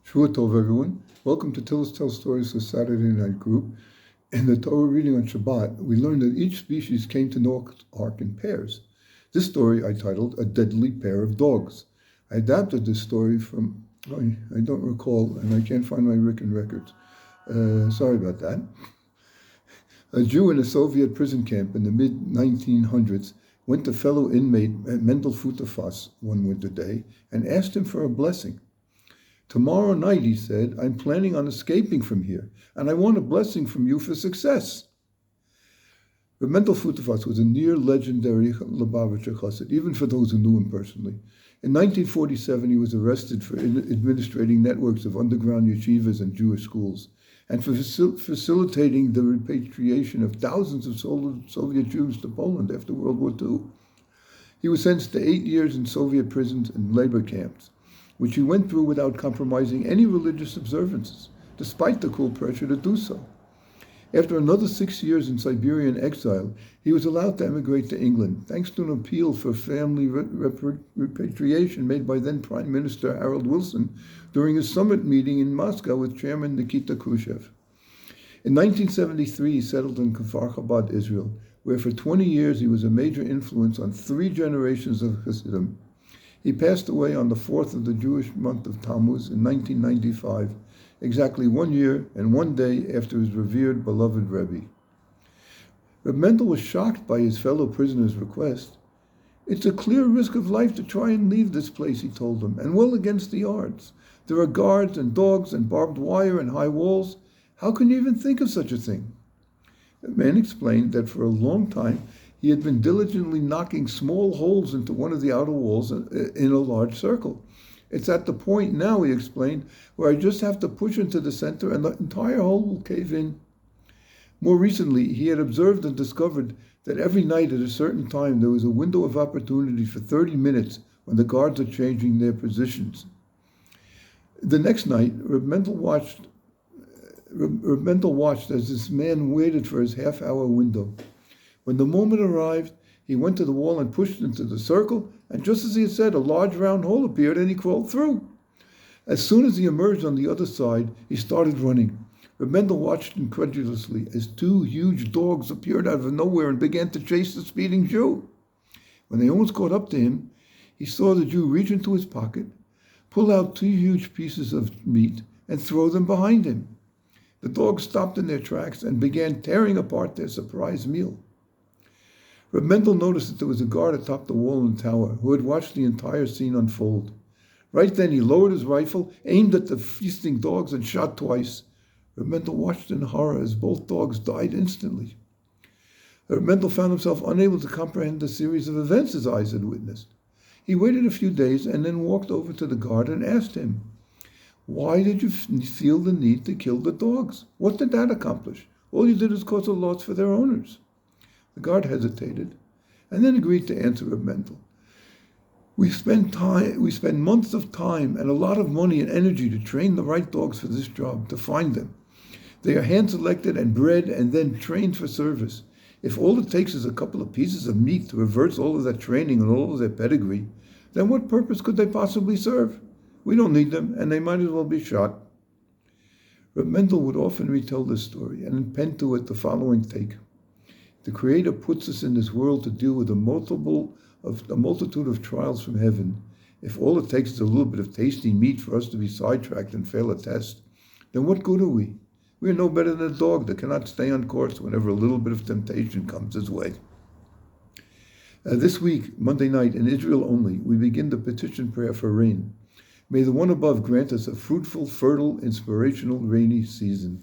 Shua Tov, everyone. Welcome to TillesTells Stories for Saturday Night Group. In the Torah reading on Shabbat, we learned that each species came to Noah's Ark in pairs. This story I titled, A Deadly Pair of Dogs. I adapted this story from, I don't recall, and I can't find my written records. Sorry about that. A Jew in a Soviet prison camp in the mid-1900s went to fellow inmate Mendel Futerfas one winter day and asked him for a blessing. "Tomorrow night," he said, "I'm planning on escaping from here, and I want a blessing from you for success." Rabbi Mendel Futerfas was a near-legendary Lubavitcher chassid, even for those who knew him personally. In 1947, he was arrested for administrating networks of underground yeshivas and Jewish schools, and for facilitating the repatriation of thousands of Soviet Jews to Poland after World War II. He was sentenced to 8 years in Soviet prisons and labor camps, which he went through without compromising any religious observances, despite the cruel pressure to do so. After another 6 years in Siberian exile, he was allowed to emigrate to England, thanks to an appeal for family repatriation made by then Prime Minister Harold Wilson during a summit meeting in Moscow with Chairman Nikita Khrushchev. In 1973, he settled in Kfar Chabad, Israel, where for 20 years he was a major influence on 3 generations of Hasidim. He passed away on the 4th of the Jewish month of Tammuz in 1995, exactly 1 year and 1 day after his revered, beloved Rebbe. Rabbi Mendel was shocked by his fellow prisoner's request. "It's a clear risk of life to try and leave this place," he told them, "and well against the odds. There are guards and dogs and barbed wire and high walls. How can you even think of such a thing?" The man explained that for a long time he had been diligently knocking small holes into one of the outer walls in a large circle. "It's at the point now," he explained, "where I just have to push into the center and the entire hole will cave in." More recently, he had observed and discovered that every night at a certain time there was a window of opportunity for 30 minutes when the guards are changing their positions. The next night, Rabbi Mendel watched as this man waited for his half-hour window. When the moment arrived, he went to the wall and pushed into the circle, and just as he had said, a large round hole appeared and he crawled through. As soon as he emerged on the other side, he started running. Rabbi Mendel watched incredulously as 2 huge dogs appeared out of nowhere and began to chase the speeding Jew. When they almost caught up to him, he saw the Jew reach into his pocket, pull out 2 huge pieces of meat, and throw them behind him. The dogs stopped in their tracks and began tearing apart their surprise meal. Rabbi Mendel noticed that there was a guard atop the wall in the tower who had watched the entire scene unfold. Right then he lowered his rifle, aimed at the feasting dogs, and shot twice. Rabbi Mendel watched in horror as both dogs died instantly. Rabbi Mendel found himself unable to comprehend the series of events his eyes had witnessed. He waited a few days and then walked over to the guard and asked him, "Why did you feel the need to kill the dogs? What did that accomplish? All you did is cause a loss for their owners." The guard hesitated and then agreed to answer Rabbi Mendel. We spend months of time and a lot of money and energy to train the right dogs for this job, to find them. They are hand-selected and bred and then trained for service. If all it takes is a couple of pieces of meat to reverse all of that training and all of their pedigree, then what purpose could they possibly serve? We don't need them, and they might as well be shot. Rabbi Mendel would often retell this story and append to it the following take. The Creator puts us in this world to deal with a multitude of trials from heaven. If all it takes is a little bit of tasty meat for us to be sidetracked and fail a test, then what good are we? We are no better than a dog that cannot stay on course whenever a little bit of temptation comes his way. This week, Monday night, in Israel only, we begin the petition prayer for rain. May the One above grant us a fruitful, fertile, inspirational, rainy season.